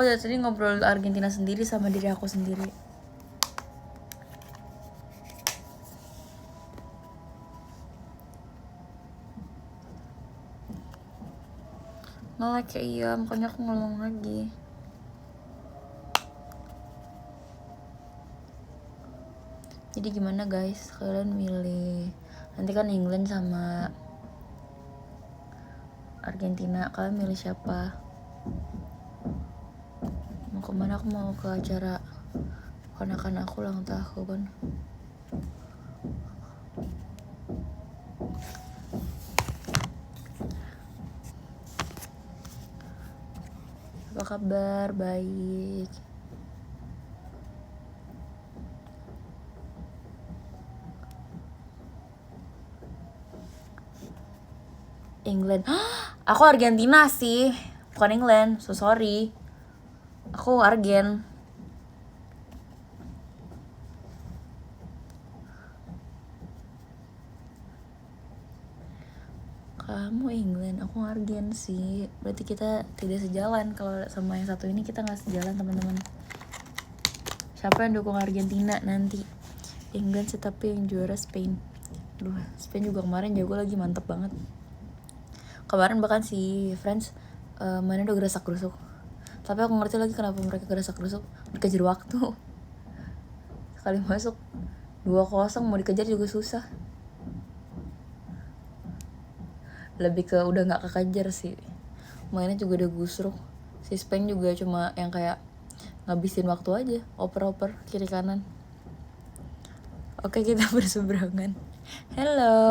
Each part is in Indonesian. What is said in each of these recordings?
Aku dari tadi ngobrol Argentina sendiri sama diri aku sendiri. Malah kayak iya, makanya aku ngomong lagi. Jadi gimana guys, kalian milih nanti kan England sama Argentina, kalian milih siapa? Mau kemana? Aku mau ke acara ponakan aku ulang tahun. Apa kabar? Baik. England. Aku Argentina sih, bukan England. So sorry. Aku Argen. Kamu England, aku Argen sih. Berarti kita tidak sejalan. Kalau sama yang satu ini kita nggak sejalan teman-teman. Siapa yang dukung Argentina nanti? England sih, tapi yang juara Spain. Duh, Spain juga kemarin jago lagi, mantep banget. Kemarin bahkan si France mainnya udah gerasak-gerusuk. Tapi aku ngerti lagi kenapa mereka gerasak-gerusuk. Dikejar waktu. Sekali masuk 2-0 mau dikejar juga susah. Lebih ke udah gak kekejar sih. Mainnya juga udah gusruk. Si Spain juga cuma yang kayak ngabisin waktu aja, oper-oper kiri kanan. Oke, kita berseberangan. Hello.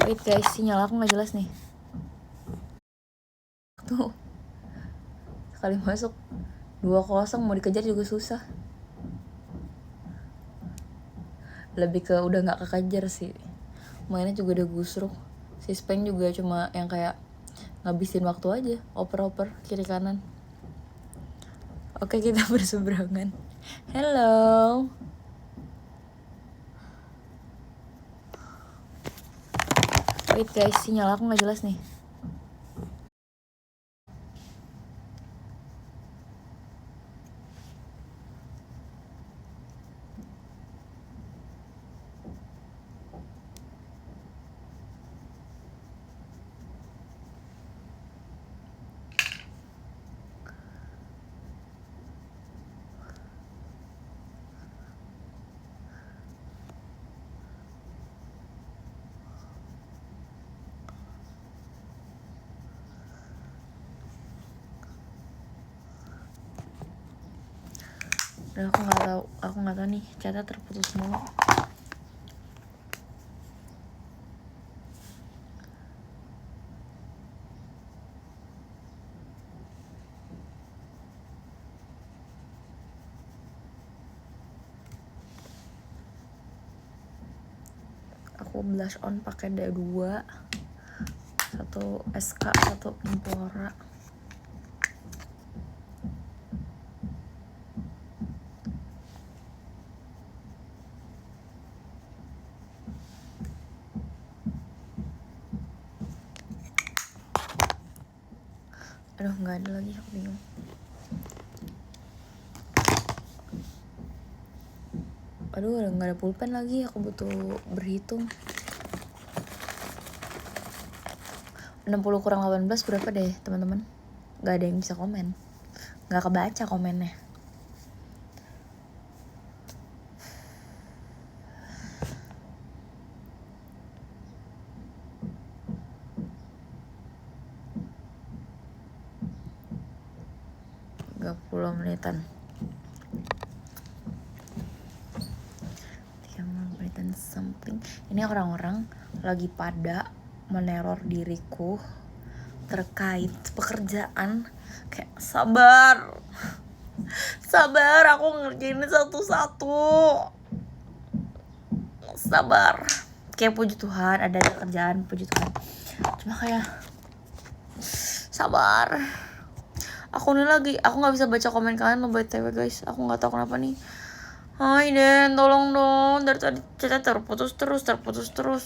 Wait guys, sinyal aku gak jelas nih. Tuh, sekali masuk 2-0 mau dikejar juga susah. Lebih ke udah gak kekejar sih. Mainnya juga udah gusruk. Si Spain juga cuma yang kayak ngabisin waktu aja, oper-oper kiri kanan. Oke, kita berseberangan. Hello. Wait guys, sinyal aku gak jelas nih. Udah, aku nggak tahu nih, chatnya terputus mulu. Aku blush on pakai D2, satu SK, satu Empora. Aduh, nggak ada lagi, aku bingung. Aduh, udah nggak ada pulpen lagi, aku butuh berhitung. 60 kurang 18 berapa deh teman-teman? Nggak ada yang bisa komen, nggak kebaca komennya. Gak 10 menitan. 30 menitan something. Ini orang-orang lagi pada meneror diriku terkait pekerjaan. Kayak sabar, aku ngerjainnya satu-satu. Sabar. Kayak puji Tuhan, ada kerjaan, puji Tuhan. Cuma kayak sabar. Aku nggak bisa baca komen kalian lo, BTW guys. Aku nggak tahu kenapa nih. Hai Den, tolong dong. Dari tadi chatnya terputus terus.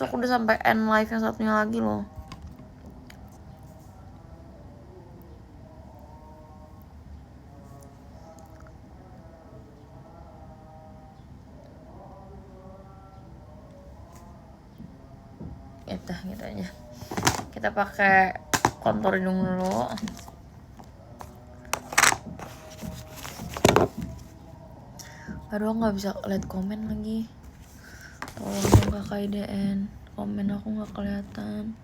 Aku udah sampai end live yang satunya lagi loh. dah gitu aja. Kita pakai kontur hidung dulu. Aduh, nggak bisa lihat komen lagi. Tolong dong kakak IDN, komen aku nggak kelihatan.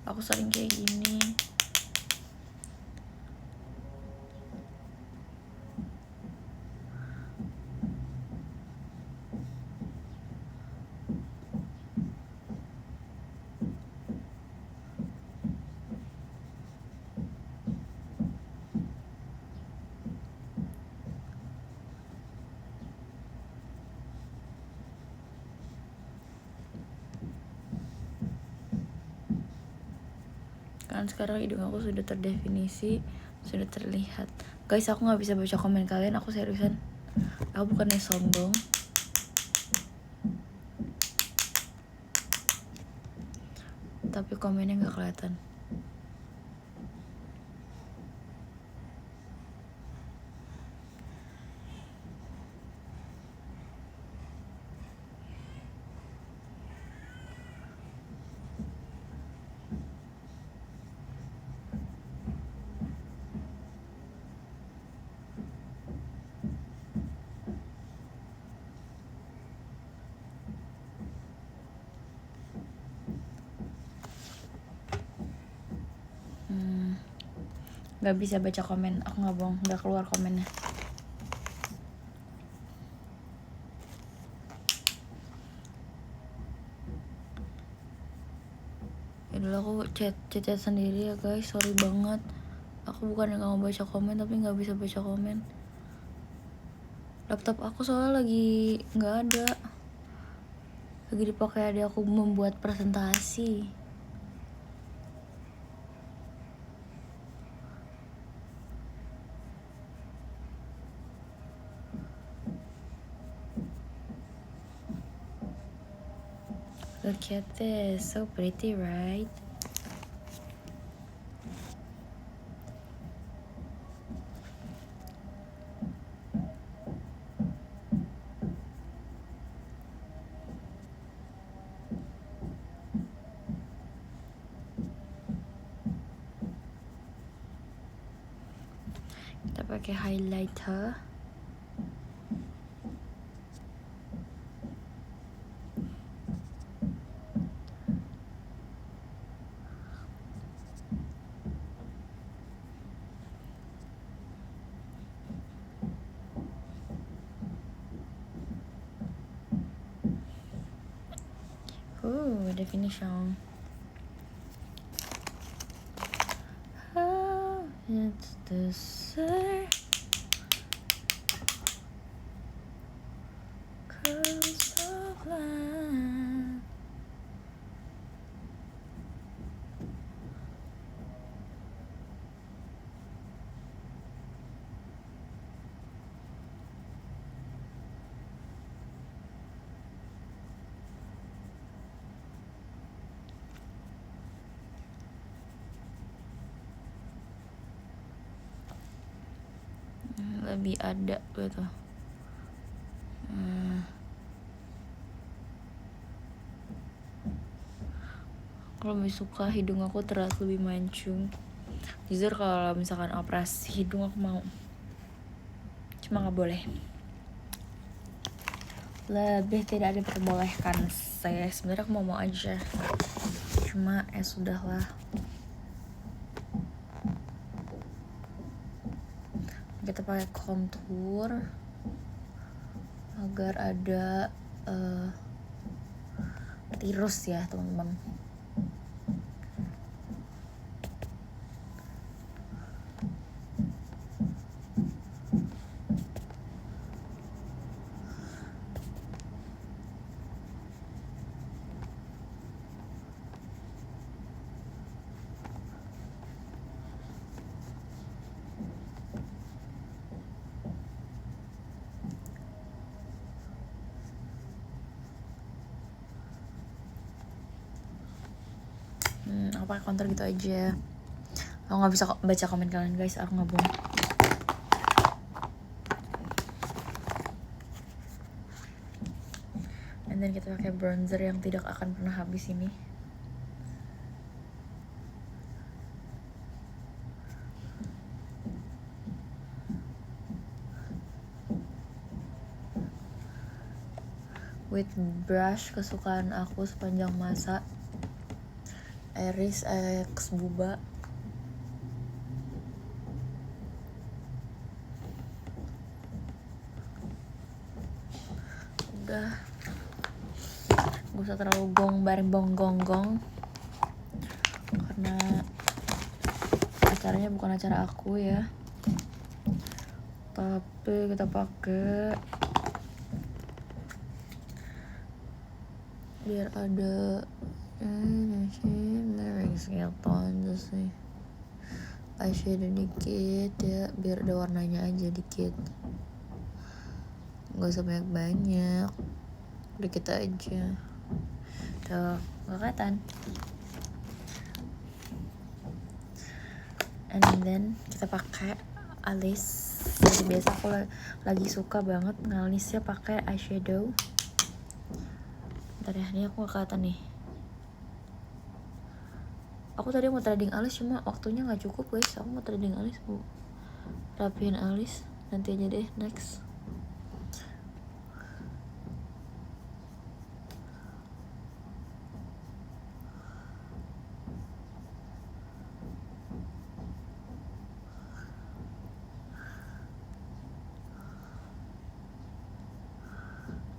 Aku sering kayak gini. Kan sekarang hidung aku sudah terdefinisi, sudah terlihat. Guys, aku nggak bisa baca komen kalian, aku seriusan. Aku bukannya sombong. Tapi komennya nggak kelihatan. Gak bisa baca komen, aku nggak bohong, nggak keluar komennya. Ya dulu aku chat sendiri ya guys, sorry banget. Aku bukan yang nggak mau baca komen, tapi nggak bisa baca komen. Laptop aku soalnya lagi nggak ada, lagi dipakai adik aku membuat presentasi. Look at this, so pretty, right? Kita pakai highlighter. Definition. It's the circles of life. Lebih ada gitu. Kalau lebih suka hidung aku terlihat lebih mancung. Jujur kalau misalkan operasi hidung aku mau, cuma nggak boleh. Lebih tidak diperbolehkan. Saya sebenarnya aku mau aja, cuma sudahlah. Kita pakai kontur agar ada tirus ya teman-teman. Aku pakai kontur gitu aja. Aku nggak bisa baca komen kalian guys, aku nggak bohong. And then kita pakai bronzer yang tidak akan pernah habis ini. with brush kesukaan aku sepanjang masa, Iris X Buba. Udah, gak usah terlalu gonggong karena acaranya bukan acara aku ya, tapi kita pakai biar ada gitu aja sih, eyeshadow dikit ya, biar ada warnanya aja dikit, nggak usah banyak, dikit aja. Tuh, nggak kelihatan. And then kita pakai alis. Seperti biasa aku lagi suka banget ngalisnya pakai eyeshadow. Bentar ya, ini aku nggak kelihatan nih. Aku tadi mau threading alis cuma waktunya nggak cukup guys. Aku mau threading alis, mau rapiin alis, nanti aja deh, next.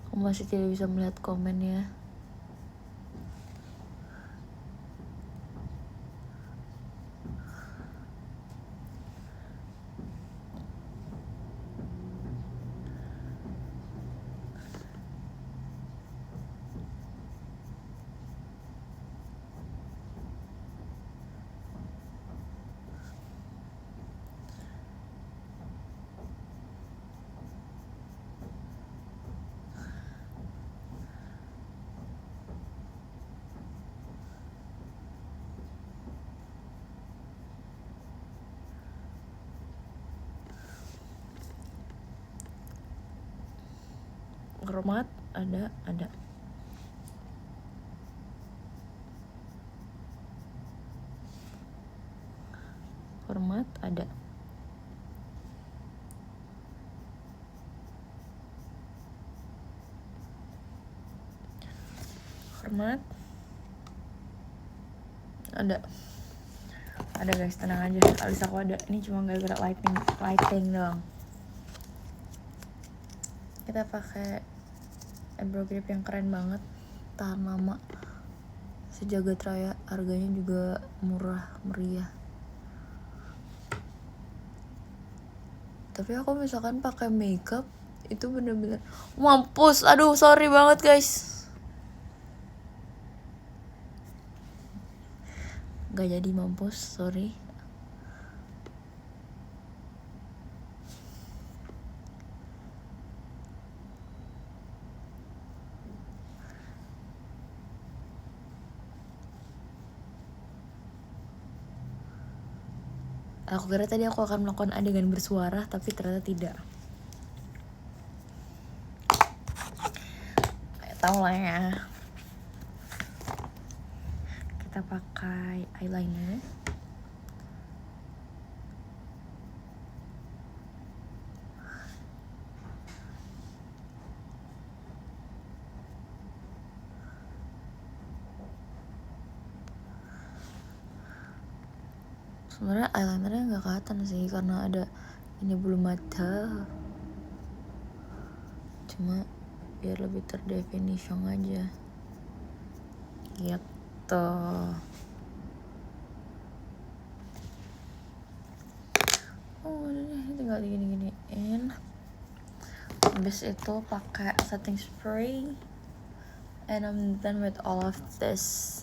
Aku masih tidak bisa melihat komen ya. Hormat ada. Hormat ada. Hormat ada guys, tenang aja, alis aku ada. Ini cuma gara-gara lighting doang. Kita pakai eyebrow grip yang keren banget, tahan lama, sejagat raya, harganya juga murah meriah. Tapi aku misalkan pakai makeup itu bener-bener mampus. Aduh, sorry banget guys, gak jadi, mampus, sorry. Aku kira tadi aku akan melakukan adegan bersuara, tapi ternyata tidak. Tahu lah ya. Kita pakai eyeliner. Sebenarnya eyelinernya nggak kelihatan sih karena ada ini bulu mata, cuma biar lebih terdefinisi aja gitu. Oh ini tinggal gini-giniin. Habis itu pakai setting spray, and I'm done with all of this,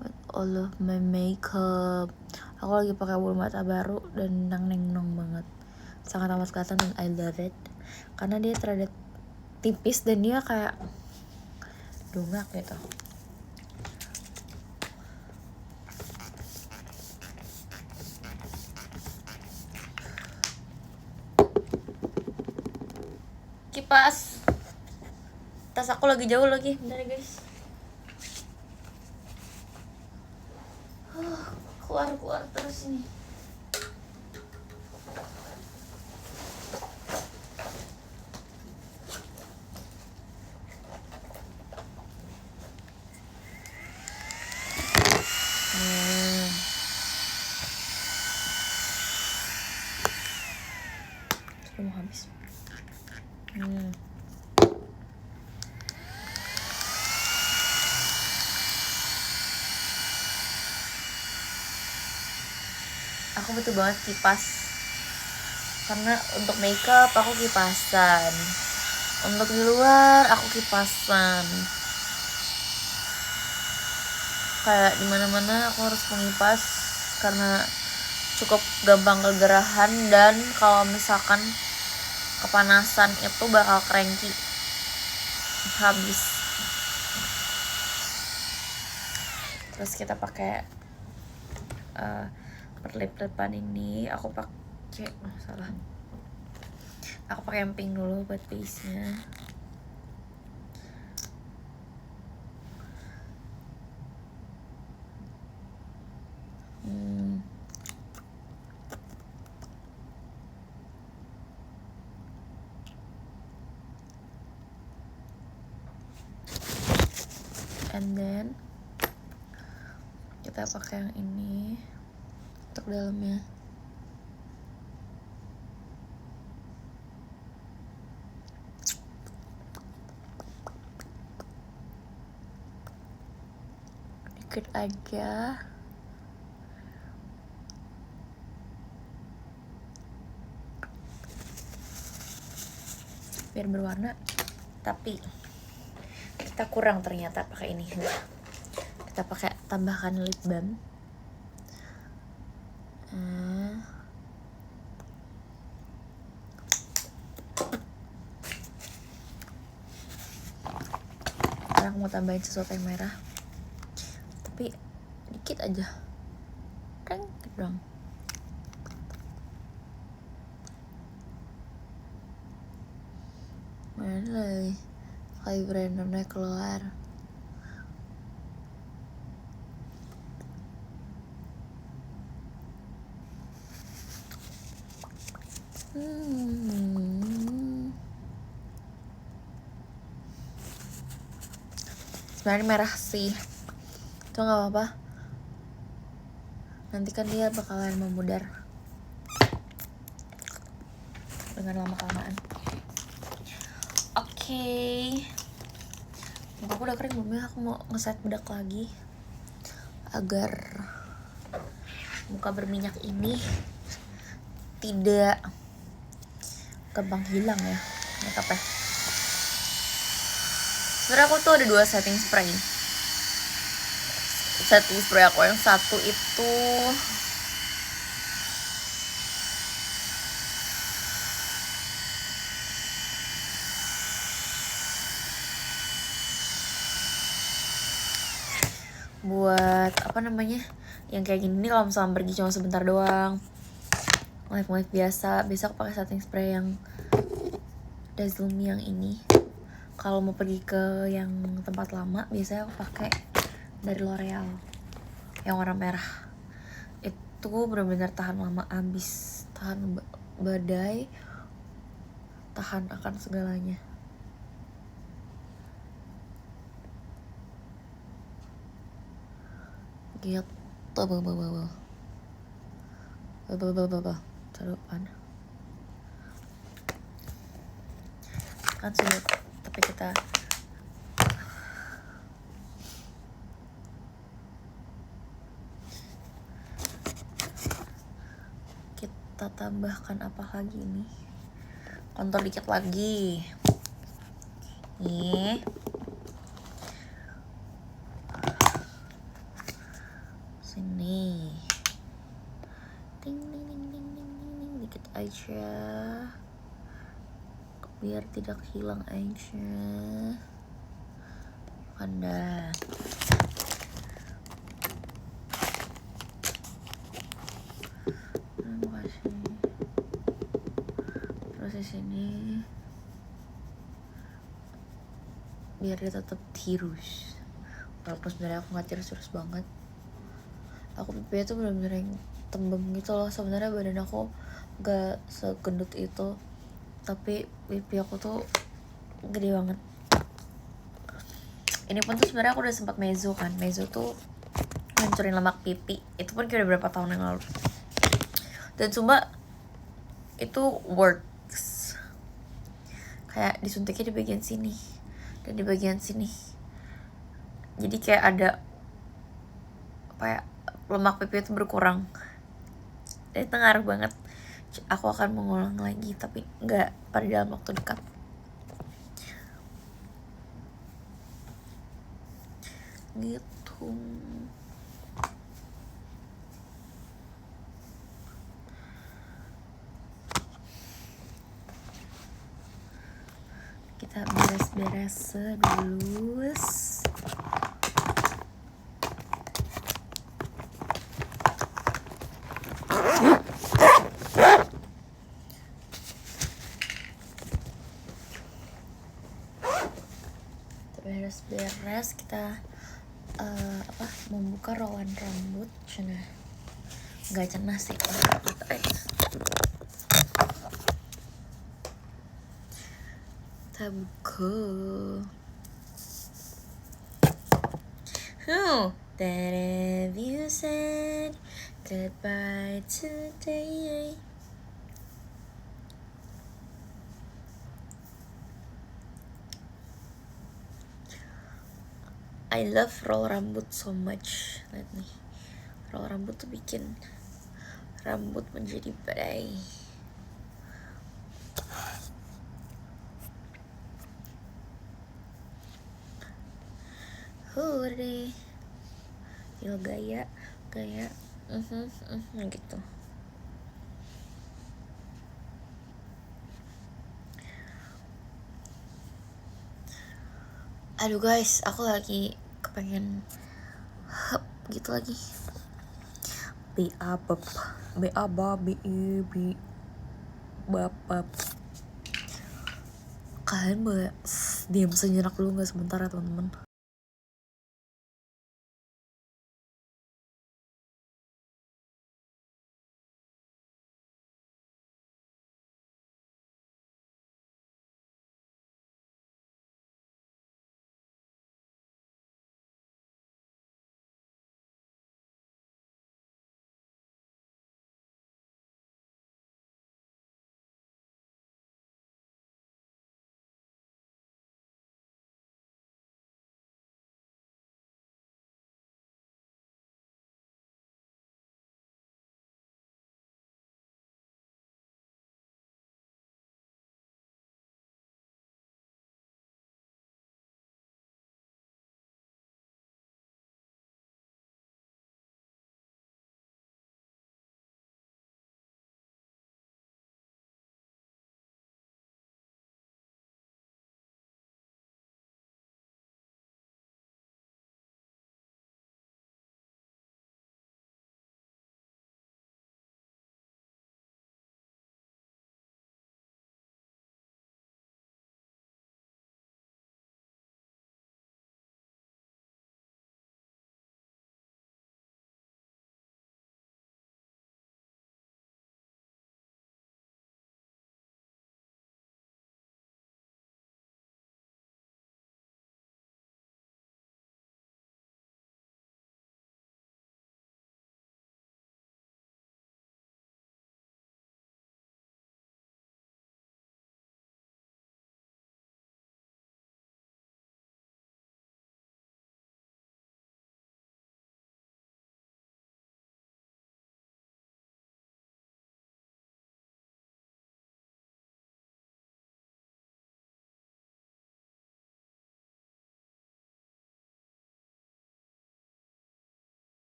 with all of my makeup. Aku lagi pakai bulu mata baru dan neng-nong banget, sangat amat kelihatan, dan I love it karena dia terada tipis dan dia kayak dongak gitu. Kipas, tas aku lagi jauh lagi, bentar ya guys. Keluar terus ini. Aku butuh banget kipas karena untuk makeup aku kipasan, untuk di luar aku kipasan, kayak dimana-mana aku harus mengipas karena cukup gampang kegerahan, dan kalau misalkan kepanasan itu bakal cranky habis. Terus kita pakai perlip-lipan ini. Aku pakai aku pakai yang pink dulu buat base-nya. And then kita pakai yang ini untuk dalamnya. Dikit aja. Biar berwarna. Tapi kita kurang ternyata pakai ini. Kita pakai tambahkan lip balm. Sekarang aku mau tambahin sesuatu yang merah, tapi dikit aja, kan dong. Mana eyelinernya keluar. Sebenarnya merah sih, itu nggak apa-apa. Nanti kan dia bakalan memudar dengan lama-kelamaan. Oke. Muka aku udah kering belum ya? Aku mau ngeset bedak lagi agar muka berminyak ini tidak gampang hilang ya makeupnya. Sebenarnya aku tuh ada 2 setting spray. Setting spray aku yang satu itu buat apa namanya, yang kayak gini nih, kalau misalnya pergi cuma sebentar doang, live biasa. Biasa aku pakai setting spray yang Dazzle Me yang ini. Kalau mau pergi ke yang tempat lama, biasanya aku pakai dari L'Oreal yang warna merah. Itu benar-benar tahan lama abis, tahan badai, tahan akan segalanya. Gitu. Serupan kan sudah, tapi kita tambahkan apa lagi nih, kontur dikit lagi nih. Sini ting dikit aja biar tidak hilang aja. Anda terus di sini biar dia tetap tirus, walaupun sebenarnya aku nggak tirus banget. Aku pipinya tuh bener-bener yang tembem gitu loh. Sebenarnya badan aku gak segendut itu, tapi pipi aku tuh gede banget. Ini pun tuh sebenarnya aku udah sempat mezo kan. Mezo tuh hancurin lemak pipi. Itu pun kayak udah berapa tahun yang lalu. Dan sumpah itu works. kayak disuntiknya di bagian sini dan di bagian sini, jadi kayak ada apa ya, lemak pipi itu berkurang dan itu ngaruh banget. Aku akan mengulang lagi tapi nggak pada dalam waktu dekat gitu. Kita beres-beres dulu. Beres-beres kita membuka rawan rambut. Cenah nggak cenah sih kita buka. That if you said goodbye today, I love roll rambut so much. Lihat nih, roll rambut tuh bikin rambut menjadi badai. Deh, yo gaya gitu. Aduh guys, aku lagi kepengen gitu lagi. Babab kalian boleh diam sejenak dulu nggak sebentar ya teman-teman.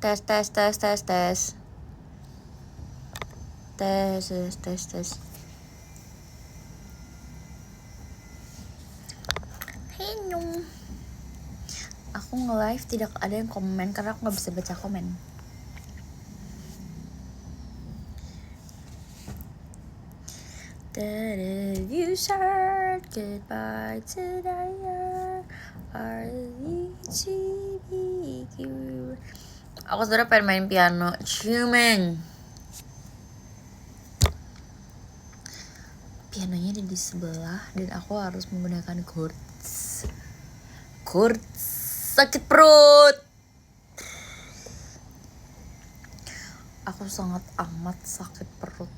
tes tes tes tes tes tes tes tes tes. Henyum. Aku nge-live tidak ada yang komen karena aku nggak bisa baca komen. Did you start goodbye today? RGBQ. Aku sebenernya pengen main piano, cuman pianonya ada di sebelah dan aku harus menggunakan chords. Sakit perut. Aku sangat amat sakit perut.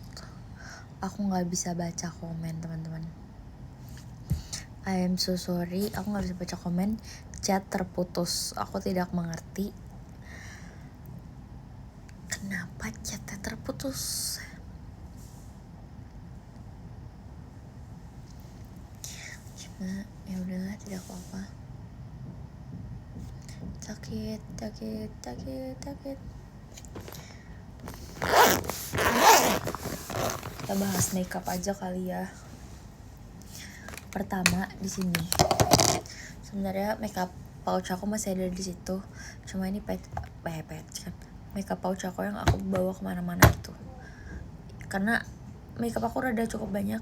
Aku nggak bisa baca komen, teman-teman. I am so sorry, aku nggak bisa baca komen. Chat terputus. Aku tidak mengerti kenapa chatnya terputus. Cuma ya udahlah, tidak apa-apa. Sakit. Kita bahas makeup aja kali ya. Pertama di sini. Sebenarnya makeup pouch aku masih ada di situ. Cuma ini patch kan. Makeup pouch aku yang aku bawa kemana-mana itu. Karena makeup aku udah cukup banyak.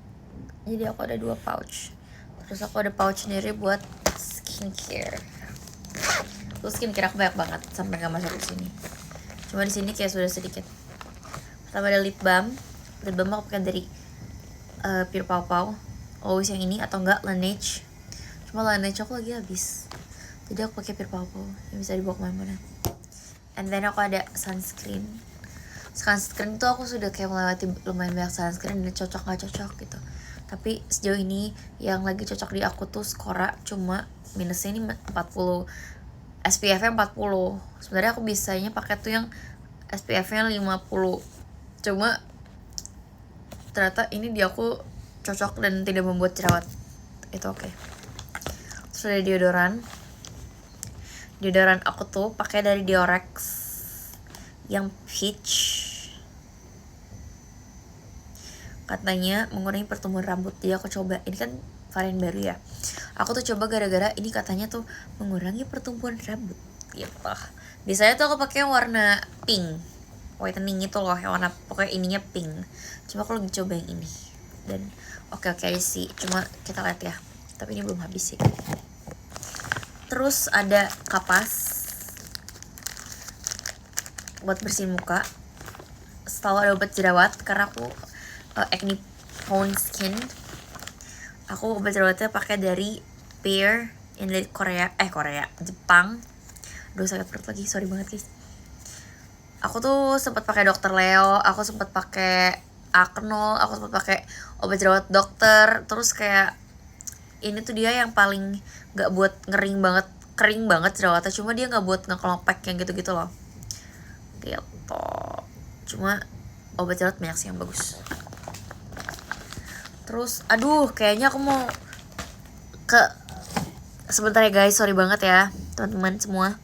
Jadi aku ada 2 pouch. Terus aku ada pouch sendiri buat skincare. Terus skincare aku banyak banget sampai nggak masuk ke sini. Cuma di sini kayak sudah sedikit. Pertama ada lip balm. Lip balm aku pakai dari Pure Pau Pau. Always yang ini atau enggak Laneige. Cuma Laneige aku lagi habis. Jadi aku pakai Pure Pau Pau yang bisa dibawa kemana-mana. And then aku ada sunscreen. Sunscreen tuh aku sudah kayak melewati lumayan banyak sunscreen dan cocok nggak cocok gitu. Tapi sejauh ini yang lagi cocok di aku tuh Skora, cuma minusnya ini 40. SPF-nya 40. Sebenarnya aku bisanya pakai tuh yang SPF-nya 50. Cuma ternyata ini di aku cocok dan tidak membuat jerawat. Itu oke. Terus ada deodoran. Deodoran aku tuh pakai dari Diorex yang peach. Katanya mengurangi pertumbuhan rambut. Jadi aku coba. Ini kan varian baru ya. Aku tuh coba gara-gara ini katanya tuh mengurangi pertumbuhan rambut gitu. Biasanya tuh aku pakai yang warna pink, whitening itu loh, yang warna pokoknya ininya pink. Cuma aku lagi coba yang ini dan oke aja sih. Cuma kita lihat ya. Tapi ini belum habis sih. Terus ada kapas buat bersihin muka. Selalu ada obat jerawat karena aku acne prone skin. Aku obat jerawatnya pakai dari Pear yang dari Jepang. Aduh sakit perut lagi, sorry banget guys. Aku tuh sempat pakai Dr. Leo, aku sempat pakai Acnol, aku sempat pakai obat jerawat dokter. Terus kayak ini tuh dia yang paling nggak buat kering banget jerawatnya, cuma dia nggak buat ngekelopek yang gitu-gitu loh. Gitu. Cuma obat jerawat banyak sih yang bagus. Terus aduh kayaknya aku mau ke sebentar ya guys, sorry banget ya teman-teman semua.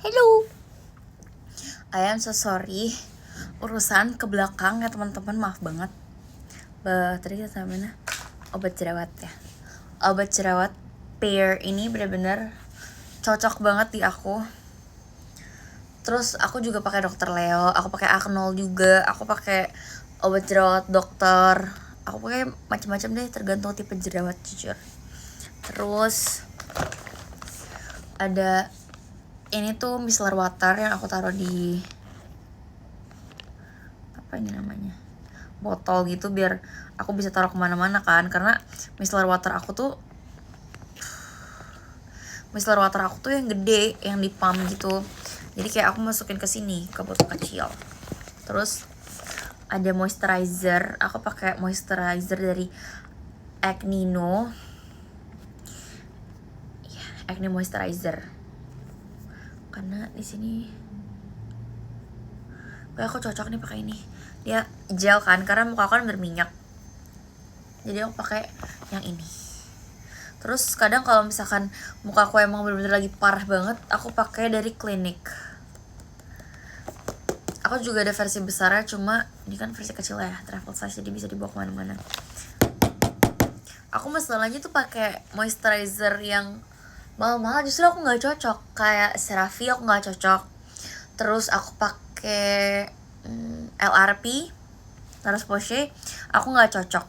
Hello. I am so sorry. Urusan ke belakang ya teman-teman, maaf banget. Tadi kita sampai mana? Obat jerawat ya. Obat jerawat Pear ini benar-benar cocok banget di aku. Terus aku juga pakai Dokter Leo, aku pakai Acnol juga, aku pakai obat jerawat dokter. Aku pakai macam-macam deh, tergantung tipe jerawat jujur. Terus ada ini tuh micellar water yang aku taruh di apa ini namanya, botol gitu, biar aku bisa taruh kemana-mana kan, karena micellar water aku tuh yang gede, yang di pump gitu. Jadi kayak aku masukin ke sini ke botol kecil. Terus ada moisturizer, aku pakai moisturizer dari Acnino. Ya, Acne moisturizer. Karena di sini kayak aku cocok nih pakai ini. Dia gel kan, karena muka aku kan berminyak. Jadi aku pakai yang ini. Terus kadang kalau misalkan muka aku emang bener-bener lagi parah banget, aku pakai dari Clinique. Aku juga ada versi besarnya, cuma ini kan versi kecil ya, travel size, jadi bisa dibawa kemana-mana. Aku masalahnya tuh pakai moisturizer yang mahal-mahal, justru aku nggak cocok. Kayak CeraVe aku nggak cocok. Terus aku pakai LRP, La Roche-Posay, aku nggak cocok.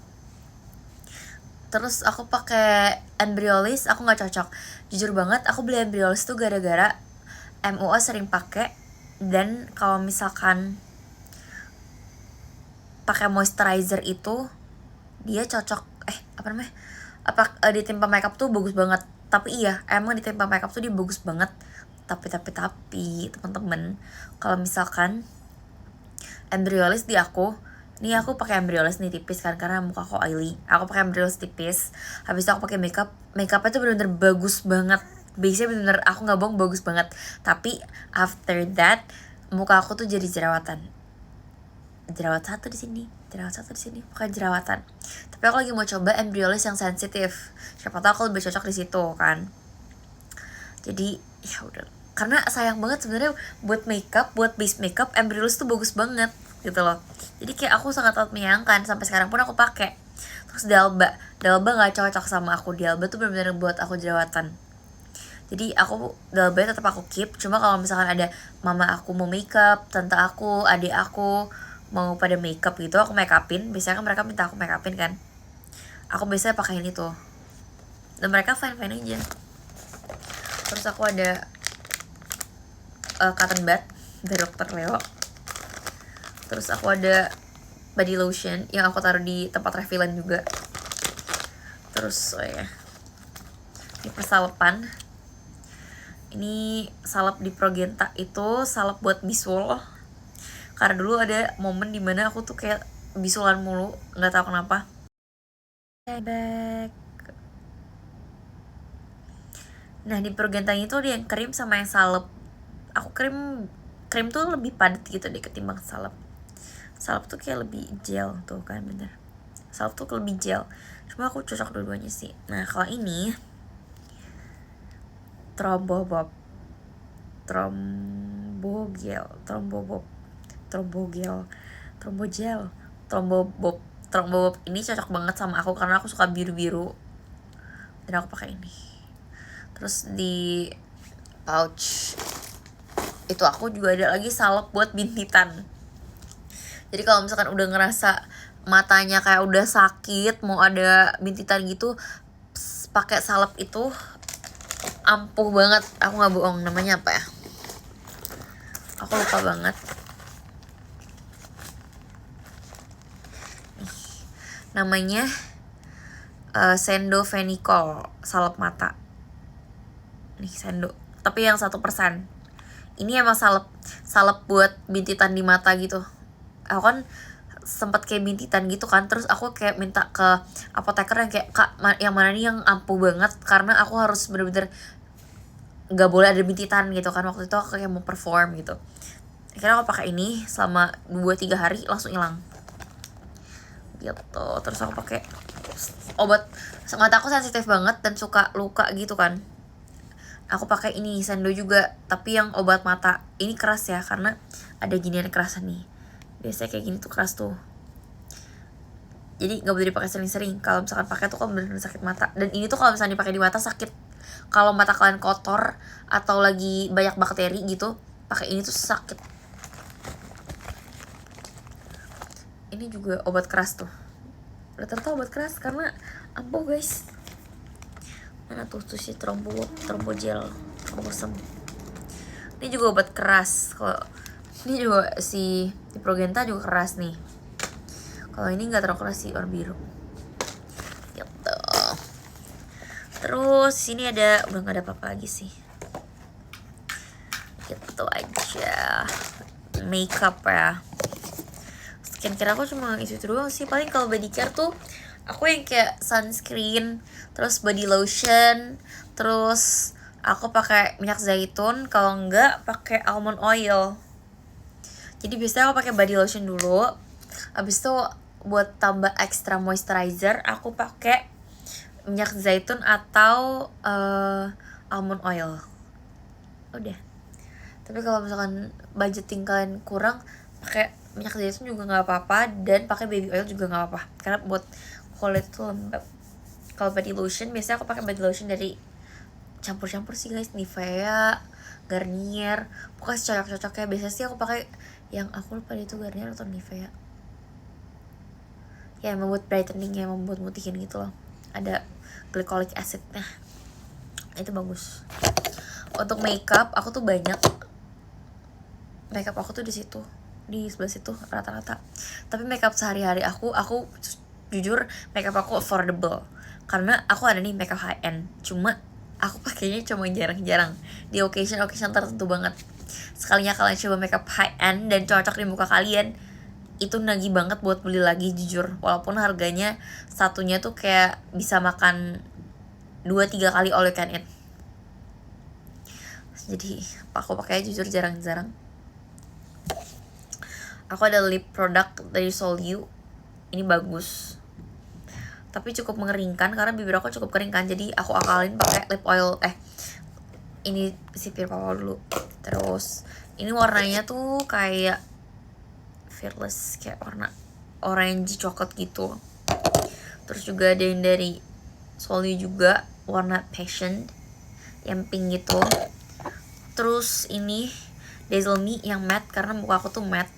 Terus aku pakai Embryolisse, aku nggak cocok. Jujur banget, aku beli Embryolisse tuh gara-gara MUA sering pakai, dan kalau misalkan pakai moisturizer itu dia cocok ditimpa makeup tuh bagus banget. Tapi iya, emang ditimpa makeup tuh dia bagus banget. Tapi teman-teman, kalau misalkan Embryolisse di aku, ini aku pakai Embryolisse nih tipis kan, karena muka aku oily. Aku pakai Embryolisse tipis. Habis itu aku pakai makeupnya tuh bener-bener bagus banget. Base-nya bener-bener, aku nggak bohong, bagus banget. Tapi after that muka aku tuh jadi jerawatan. Jerawat satu di sini, bukan jerawatan. Tapi aku lagi mau coba Embryolisse yang sensitif. Siapa tahu aku lebih cocok di situ kan. Jadi ya udah. Karena sayang banget sebenarnya buat base makeup Embryolisse tuh bagus banget gitu loh. Jadi kayak aku sangat menyayangkan, sampai sekarang pun aku pakai. Terus D'Alba nggak cocok sama aku. D'Alba tuh benar-benar buat aku jerawatan. Jadi aku D'Alba tetap aku keep. Cuma kalau misalkan ada mama aku mau makeup, tante aku, adik aku mau pada makeup gitu, aku make upin. Biasanya kan mereka minta aku make upin kan. Aku biasanya pakai ini tuh. Dan mereka fine aja. Terus aku ada cotton bud dari Dokter Leo. Terus aku ada body lotion yang aku taruh di tempat refillan juga. Terus ini persalapan. Ini salep di Progenta, itu salep buat bisul. Karena dulu ada momen dimana aku tuh kayak bisulan mulu, nggak tahu kenapa. Back. Nah di Progenta itu dia yang krim sama yang salep. Aku krim tuh lebih padat gitu deh ketimbang salep. Salep tuh kayak lebih gel tuh kan, bener. Salep tuh lebih gel. Cuma aku cocok dua-duanya sih. Nah kalau ini Trombogel ini cocok banget sama aku karena aku suka biru-biru dan aku pakai ini. Terus di pouch itu aku juga ada lagi salep buat bintitan. Jadi kalau misalkan udah ngerasa matanya kayak udah sakit, mau ada bintitan gitu, pakai salep itu ampuh banget. Aku nggak bohong, namanya apa ya, aku lupa banget. Namanya Sendovenicol salep mata. Nih Sendo, tapi yang 1%. Ini emang salep buat bintitan di mata gitu. Aku kan sempat kayak bintitan gitu kan, terus aku kayak minta ke apoteker yang kayak, kak yang mana nih yang ampuh banget, karena aku harus bener-bener nggak boleh ada bintitan gitu kan. Waktu itu aku kayak mau perform gitu. Akhirnya aku pakai ini selama 2-3 hari langsung hilang gitu. Terus aku pakai obat, mata aku sensitif banget dan suka luka gitu kan. Aku pakai ini Sendo juga, tapi yang obat mata. Ini keras ya, karena ada ginian kerasan nih. Biasanya kayak gini tuh keras tuh. Jadi nggak boleh dipakai sering-sering. Kalau misalkan pakai tuh kan bener-bener sakit mata. Dan ini tuh kalau misalnya dipakai di mata sakit. Kalau mata kalian kotor atau lagi banyak bakteri gitu, pakai ini tuh sakit. Ini juga obat keras tuh. Rata-rata obat keras karena ampuh guys. Mana tuh si trombogel, trombosem. Ini juga obat keras. Kalau ini juga si Progenta juga keras nih. Kalau ini nggak terlalu keras sih, warna biru. Gitu. Terus sini ada, udah nggak ada apa-apa lagi sih. Gitu aja. Makeup ya. Skincare aku cuma itu doang sih. Paling kalau body care tuh aku yang kayak sunscreen, terus body lotion, terus aku pakai minyak zaitun. Kalau enggak pakai almond oil. Jadi biasanya aku pakai body lotion dulu. Abis itu buat tambah extra moisturizer aku pakai minyak zaitun atau almond oil. Udah. Tapi kalau misalkan budgeting kalian kurang, pakai minyak zaitun juga nggak apa-apa, dan pakai baby oil juga nggak apa-apa, karena buat kulit tuh lembab. Kalau body lotion biasanya aku pakai body lotion dari campur-campur sih guys, Nivea, Garnier, pokoknya cocok-cocoknya. Biasanya sih aku pakai yang aku lupa itu Garnier atau Nivea. Ya membuat brightening, ya membuat mutihin gitu loh. Ada glycolic acid, nah itu bagus. Untuk makeup aku tuh banyak. Makeup aku tuh di situ, di sebelah situ rata-rata. Tapi makeup sehari-hari aku jujur makeup aku affordable. Karena aku ada nih makeup high end. Cuma aku pakainya cuma jarang-jarang di occasion tertentu banget. Sekalinya kalian coba makeup high end dan cocok di muka kalian, itu nagih banget buat beli lagi jujur. Walaupun harganya satunya tuh kayak bisa makan 2-3 kali all you can eat. Jadi aku pakai jujur jarang-jarang. Aku ada lip product dari Soliu. Ini bagus, tapi cukup mengeringkan karena bibir aku cukup kering kan. Jadi aku akalin pakai lip oil. Ini si Purple dulu. Terus ini warnanya tuh kayak Fearless, kayak warna orange coklat gitu. Terus juga ada yang dari Soliu juga, warna Passion yang pink gitu. Terus ini Dazzle Me yang matte, karena muka aku tuh matte.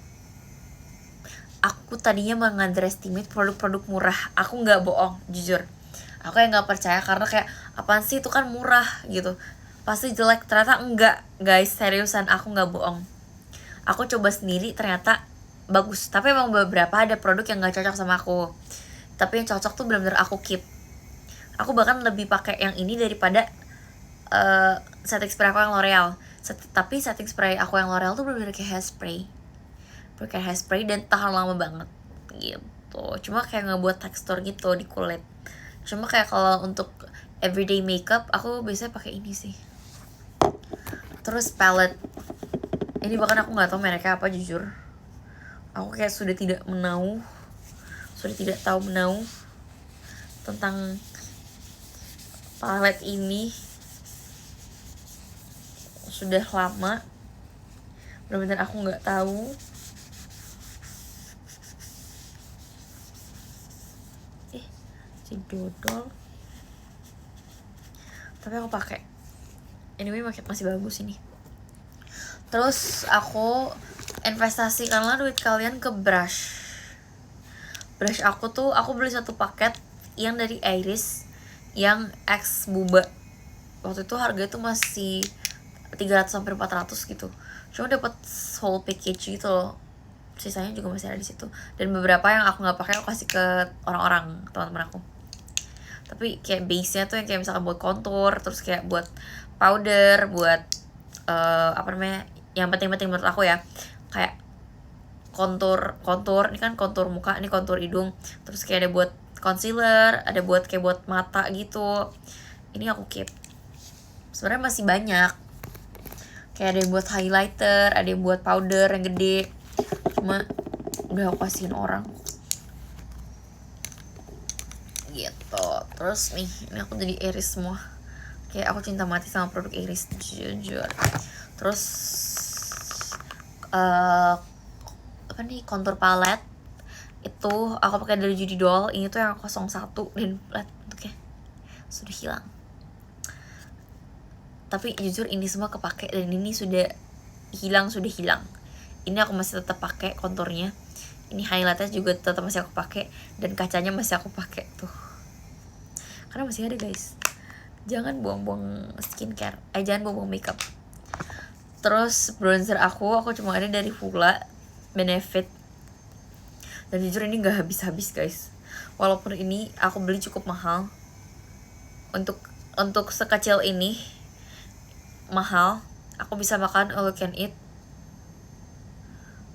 Aku tadinya meng-underestimate produk-produk murah. Aku nggak bohong, jujur. Aku yang nggak percaya karena kayak apaan sih itu kan murah gitu, pasti jelek. Ternyata enggak guys, seriusan aku nggak bohong. Aku coba sendiri ternyata bagus. Tapi emang beberapa ada produk yang nggak cocok sama aku. Tapi yang cocok tuh benar-benar aku keep. Aku bahkan lebih pakai yang ini daripada setting spray aku yang L'Oreal. Tapi setting spray aku yang L'Oreal tuh benar-benar kayak hairspray. Pakai hairspray dan tahan lama banget gitu. Cuma kayak ngebuat tekstur gitu di kulit. Cuma kayak kalau untuk everyday makeup aku biasanya pakai ini sih. Terus palette. Ini bahkan aku nggak tahu mereknya apa jujur. Aku kayak sudah tidak tahu menau tentang palette ini. Sudah lama. Benar-benar aku nggak tahu. Si dodol. Tapi aku pakai. Anyway masih bagus ini. Terus aku investasikanlah duit kalian ke brush. Brush aku beli satu paket yang dari Iris yang X Buba. Waktu itu harganya tuh masih 300-400 gitu. Cuma dapat whole package gitu loh. Sisanya juga masih ada di situ. Dan beberapa yang aku nggak pakai aku kasih ke orang-orang, teman-teman aku. Tapi kayak base-nya tuh yang kayak misalkan buat contour, terus kayak buat powder, buat yang penting-penting menurut aku ya, kayak kontur ini kan kontur muka, ini kontur hidung, terus kayak ada buat concealer, ada buat kayak buat mata gitu. Ini aku keep. Sebenarnya masih banyak, kayak ada yang buat highlighter, ada yang buat powder yang gede, cuma udah aku kasihin orang gitu. Terus nih, ini aku jadi Iris semua. Kayak aku cinta mati sama produk Iris, jujur. Terus apa nih, contour palette itu aku pakai dari Judy Doll. Ini tuh yang 01 dan bentuknya sudah hilang. Tapi jujur ini semua kepake dan ini sudah hilang. Ini aku masih tetap pakai konturnya. Ini highlightnya juga tetap masih aku pakai dan kacanya masih aku pakai tuh. Karena masih ada guys. Jangan buang-buang skincare. Jangan buang-buang makeup. Terus bronzer aku cuma ada dari Hoola Benefit. Dan jujur ini gak habis-habis guys. Walaupun ini aku beli cukup mahal. Untuk sekecil ini mahal. Aku bisa makan all you can eat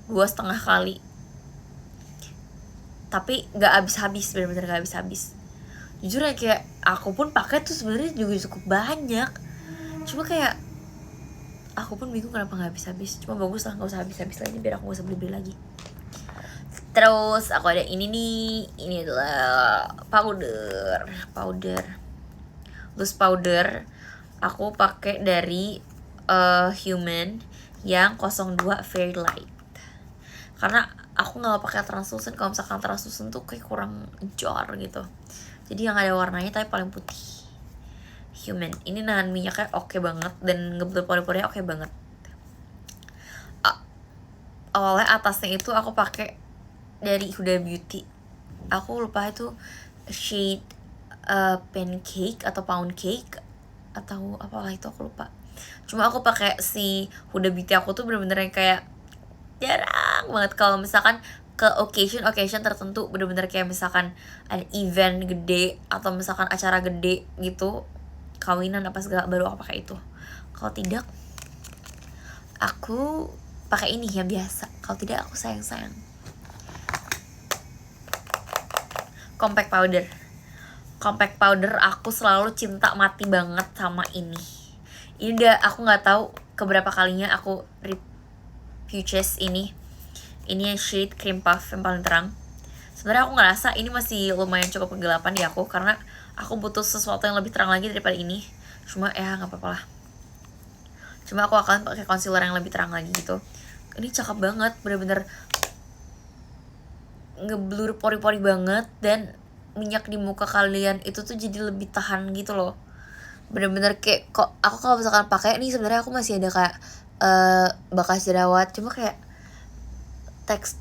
2,5 kali. Tapi gak habis-habis, bener-bener gak habis-habis. Jujur ya kayak aku pun pakai tuh sebenarnya juga cukup banyak. Cuma kayak aku pun bingung kenapa gak habis-habis. Cuma bagus lah, gak usah habis-habis lagi biar aku gak usah beli-beli lagi. Terus aku ada ini nih. Ini adalah powder loose powder. Aku pakai dari Human yang 02 Fairy Light. Karena aku gak pakai translucent. Kalau misalkan translucent tuh kayak kurang jar gitu. Jadi yang ada warnanya tapi paling putih. Human. Ini nahan minyaknya oke banget dan ngebentuk pori-porinya oke banget. Awalnya atasnya itu aku pakai dari Huda Beauty. Aku lupa itu shade pancake atau pound cake atau apalah itu, aku lupa. Cuma aku pakai si Huda Beauty aku tuh bener-bener yang kayak jarang banget kalau misalkan ke occasion tertentu, bener-bener kayak misalkan ada event gede atau misalkan acara gede gitu, kawinan apa segala, baru aku pakai itu. Kalau tidak aku pakai ini yang biasa. Kalau tidak aku sayang compact powder aku selalu cinta mati banget sama ini. Ini udah aku nggak tahu keberapa kalinya aku repurchase ini. Ini yang shade cream puff yang paling terang. Sebenarnya aku ngerasa ini masih lumayan cukup kegelapan di aku, karena aku butuh sesuatu yang lebih terang lagi daripada ini. Cuma ya nggak apa-apa lah. Cuma aku akan pakai concealer yang lebih terang lagi gitu. Ini cakep banget, bener-bener ngeblur pori-pori banget, dan minyak di muka kalian itu tuh jadi lebih tahan gitu loh. Bener-bener kayak kok aku kalau misalkan pakai ini sebenarnya aku masih ada kayak bekas jerawat, cuma kayak teks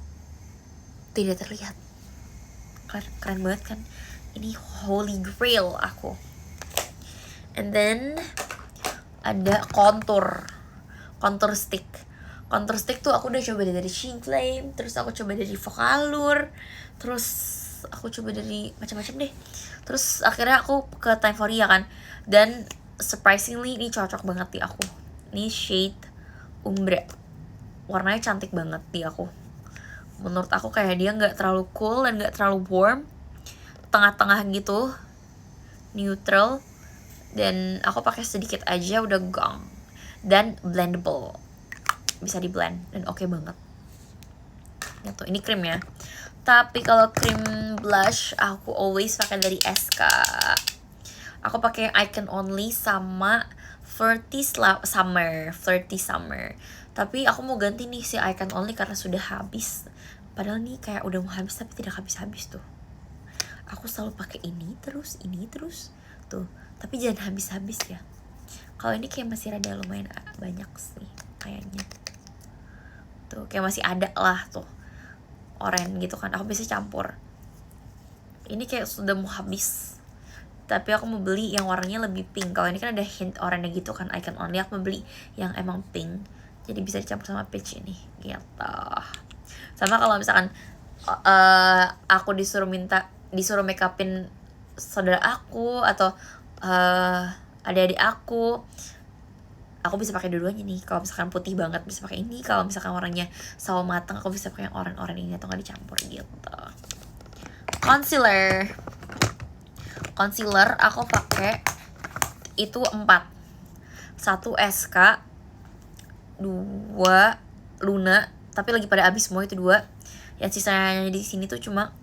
tidak terlihat. Keren banget kan. Ini holy grail aku. And then ada contour stick. Contour stick tuh aku udah coba dari Shein Flame, terus aku coba dari Vocalour, terus aku coba dari macam-macam deh. Terus akhirnya aku ke Time for Ria kan, dan surprisingly ini cocok banget di aku. Ini shade Umbre, warnanya cantik banget di aku. Menurut aku kayak dia nggak terlalu cool dan nggak terlalu warm, tengah-tengah gitu, neutral. Dan aku pakai sedikit aja udah gong, dan blendable, bisa di blend dan oke banget gitu. Ini krim ya. Tapi kalau krim blush aku always pakai dari SK. Aku pakai Icon Only sama Flirty Summer. Tapi aku mau ganti nih si Icon Only karena sudah habis. Padahal nih kayak udah mau habis tapi tidak habis-habis tuh. Aku selalu pakai ini terus tuh. Tapi jangan habis-habis ya. Kalau ini kayak masih rada lumayan banyak sih kayaknya. Tuh kayak masih ada lah tuh. Oranye gitu kan. Aku biasa campur. Ini kayak sudah mau habis. Tapi aku mau beli yang warnanya lebih pink. Kalau ini kan ada hint oranye gitu kan, Icon Only. Aku mau beli yang emang pink. Jadi bisa dicampur sama peach ini gitu. Sama kalau misalkan aku disuruh make upin saudara aku atau adik-adik aku bisa pakai dua-duanya nih. Kalau misalkan putih banget bisa pakai ini, kalau misalkan warnanya sawo matang aku bisa pakai yang oranye ini atau nggak dicampur gitu. Concealer aku pakai itu 4. 1 SK, 2 Luna, tapi lagi pada habis semua itu 2. Yang sisanya di sini tuh cuma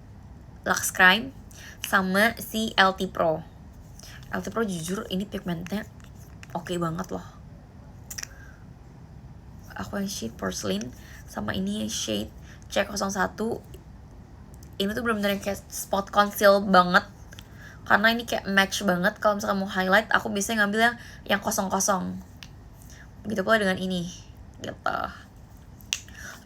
Lux Crime sama si LT Pro. LT Pro jujur ini pigmentnya oke banget loh. Aku yang shade porcelain, sama ini shade C01. Ini tuh bener-bener kayak spot conceal banget, karena ini kayak match banget. Kalau misalkan mau highlight, aku biasanya ngambil yang kosong-kosong. Begitu pula dengan ini gitu.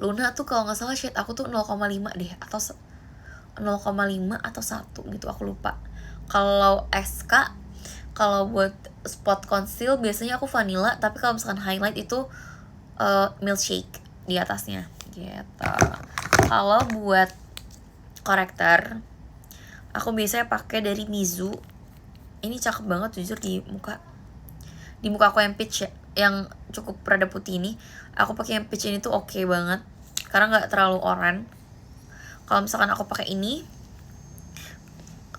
Luna tuh kalau nggak salah shade aku tuh 0,5 deh, atau 0,5 atau 1 gitu, aku lupa. Kalau SK, kalau buat spot conceal biasanya aku vanilla, tapi kalau misalkan highlight itu milkshake di atasnya gitu. Kalau buat korektor, aku biasanya pakai dari Mizu. Ini cakep banget jujur di muka. Di muka aku yang peach ya, yang cukup rada putih ini, aku pakai yang peach ini tuh oke banget karena nggak terlalu oranye. Kalau misalkan aku pakai ini,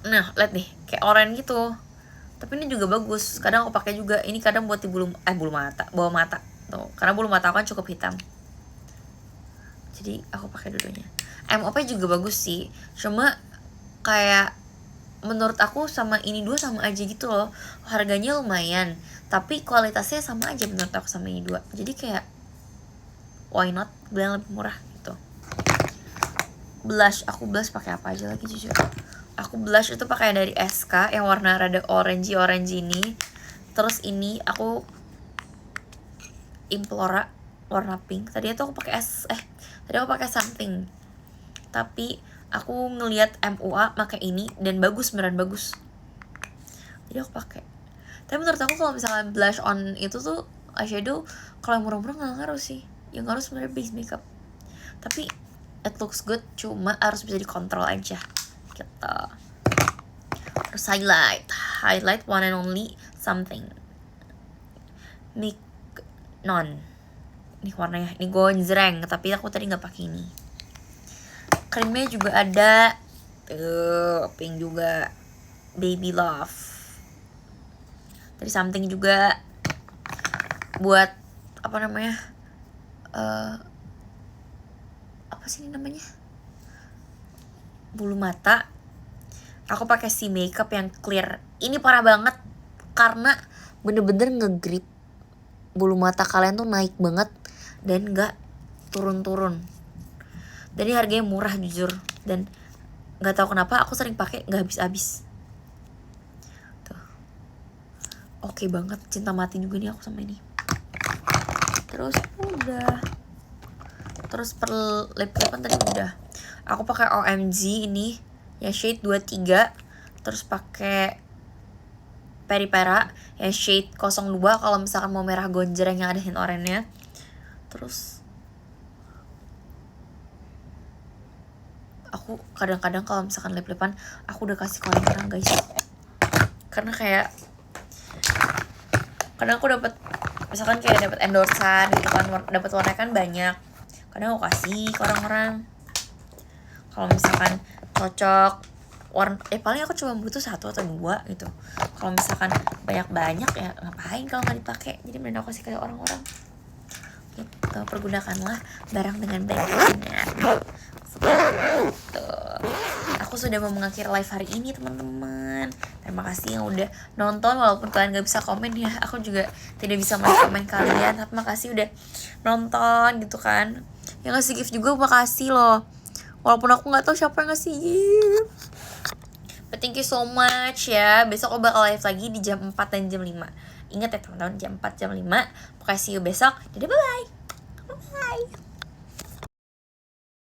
nah lihat nih kayak oranye gitu, tapi ini juga bagus. Kadang aku pakai juga ini, kadang buat di bawah mata tuh, karena bulu mata aku kan cukup hitam, jadi aku pakai dua-duanya. MOP juga bagus sih, cuma kayak menurut aku sama ini dua sama aja gitu loh. Harganya lumayan, tapi kualitasnya sama aja menurut aku sama ini dua. Jadi kayak why not beli yang lebih murah gitu. Blush, aku blush pakai apa aja lagi jujur. Aku blush itu pakai dari SK yang warna rada orange ini. Terus ini aku Implora warna pink. Tadi aku pakai tadi aku pakai something, tapi aku ngelihat MUA pakai ini dan bagus, beneran bagus, jadi aku pakai. Tapi menurut aku kalau misalnya blush on itu tuh eyeshadow, kalau yang murah-murah nggak ngaruh sih. Yang ngaruh sebenarnya base makeup, tapi it looks good, cuma harus bisa dikontrol aja gitu. Terus highlight one and only something non. Ini warnanya, ini gonjreng, tapi aku tadi nggak pakai ini. Krimnya juga ada tuh, pink juga, Baby Love. Dari something juga buat apa namanya, apa sih ini namanya, bulu mata. Aku pakai si makeup yang clear. Ini parah banget karena bener-bener ngegrip bulu mata kalian tuh naik banget dan nggak turun-turun. Dan ini harganya murah jujur, dan nggak tahu kenapa aku sering pakai nggak habis-habis. Tuh, oke banget, cinta mati juga nih aku sama ini. Terus udah, terus per lip-lipan tadi udah. Aku pakai OMG ini ya shade 23, terus pakai Peripera ya shade 02 kalau misalkan mau merah gonjreng yang ada hint oranye-nya. Terus aku kadang-kadang kalau misalkan lip-lipan aku udah kasih ke orang guys, karena kayak kadang aku dapat misalkan kayak dapat endorsan gitu kan, dapat warna kan banyak, kadang aku kasih ke orang-orang kalau misalkan cocok warna. Paling aku cuma butuh 1 atau 2 gitu. Kalau misalkan banyak ya ngapain kalau nggak dipakai, jadi mending aku kasih ke orang-orang gitu. Pergunakanlah barang dengan baik-baiknya gitu. Aku sudah mau mengakhiri live hari ini teman-teman. Terima kasih yang udah nonton, walaupun kalian gak bisa komen ya, aku juga tidak bisa komen kalian, tapi makasih udah nonton gitu kan. Yang ngasih gift juga makasih loh, walaupun aku nggak tahu siapa yang ngasih gift. But thank you so much ya. Besok aku bakal live lagi di jam 4 dan jam 5. Ingat ya teman-teman, jam 4 jam 5. Pokoknya see you besok. Dadah, bye bye.